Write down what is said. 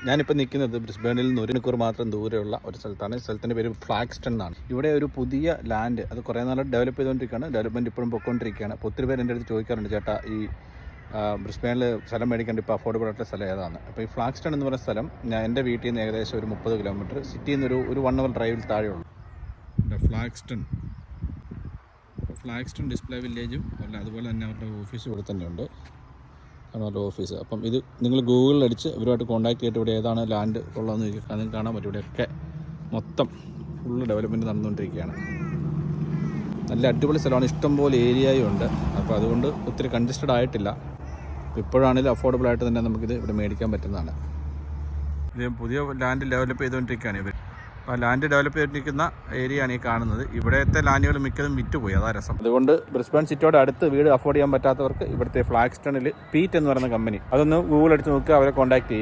ഞാനിപ്പോൾ നിൽക്കുന്നത് ബ്രിസ്ബേണിൽ നിന്ന് 1 മണിക്കൂർ മാത്രം ദൂരെയുള്ള ഒരു സ്ഥലത്താണ്. സ്ഥലത്തിൻ്റെ പേര് ഫ്ലാഗ്സ്റ്റൺ എന്നാണ്. ഇവിടെ ഒരു പുതിയ ലാൻഡ്, അത് കുറേ നാൾ ഡെവലപ്പ് ചെയ്തുകൊണ്ടിരിക്കുകയാണ്. ഡെവലപ്മെൻറ്റ് ഇപ്പോഴും പൊയ്ക്കൊണ്ടിരിക്കുകയാണ്. അപ്പോൾ ഒത്തിരി പേര് എൻ്റെ അടുത്ത് ചോദിക്കാറുണ്ട്, ചേട്ടാ ഈ ബ്രിസ്ബേണിൽ സ്ഥലം മേടിക്കേണ്ട ഇപ്പോൾ അഫോർഡബിൾ ആയിട്ടുള്ള സ്ഥലം ഏതാണ്? അപ്പോൾ ഈ ഫ്ലാഗ്സ്റ്റൺ എന്ന് പറയുന്ന സ്ഥലം എൻ്റെ വീട്ടിൽ നിന്ന് ഏകദേശം ഒരു 30 കിലോമീറ്റർ, സിറ്റിയിൽ നിന്ന് ഒരു 1 hour ഡ്രൈവിൽ താഴെയുള്ളൂ. ഫ്ലാഗ്സ്റ്റൺ ഡിസ്പ്ലേ വില്ലേജും അല്ല, അതുപോലെ തന്നെ അവരുടെ ഓഫീസ് ഇവിടെ തന്നെ ഉണ്ട്. അവരുടെ ഓഫീസ്. അപ്പം ഇത് നിങ്ങൾ ഗൂഗിളിൽ അടിച്ച് ഇവരുമായിട്ട് കോൺടാക്ട് ചെയ്തിട്ട് ഇവിടെ ഏതാണ് ലാൻഡ് ഉള്ളതെന്ന് ചോദിക്കുക, നിങ്ങൾക്ക് കാണാൻ പറ്റും. ഇവിടെയൊക്കെ മൊത്തം ഫുള്ള് ഡെവലപ്മെൻറ്റ് നടന്നുകൊണ്ടിരിക്കുകയാണ്. നല്ല അടിപൊളി സ്ഥലമാണ്, ഇഷ്ടംപോലെ ഏരിയയും ഉണ്ട്. അപ്പോൾ അതുകൊണ്ട് ഒത്തിരി കൺജസ്റ്റഡ് ആയിട്ടില്ല. ഇപ്പോഴാണെങ്കിലും അഫോർഡബിൾ ആയിട്ട് തന്നെ നമുക്കിത് ഇവിടെ മേടിക്കാൻ പറ്റുന്നതാണ്. ഇത് പുതിയ ലാൻഡ് ഡെവലപ്പ് ചെയ്തുകൊണ്ടിരിക്കുകയാണ് ഇവർ. അപ്പോൾ ലാൻഡ് ഡെവലപ്പ് ചെയ്തിരിക്കുന്ന ഏരിയയാണ് ഈ കാണുന്നത്. ഇവിടുത്തെ ലാൻഡുകൾ മിക്കതും വിറ്റുപോയി, അതാ രസം. അതുകൊണ്ട് ബ്രിസ്ബേൺ സിറ്റിയോട് അടുത്ത് വീട് അഫോർഡ് ചെയ്യാൻ പറ്റാത്തവർക്ക് ഇവിടുത്തെ ഫ്ലാഗ്സ്റ്റണിൽ പീറ്റ് എന്ന് പറയുന്ന കമ്പനി, അതൊന്ന് ഗൂഗിൾ അടിച്ച് നോക്കുക, അവരെ കോൺടാക്ട് ചെയ്യുക.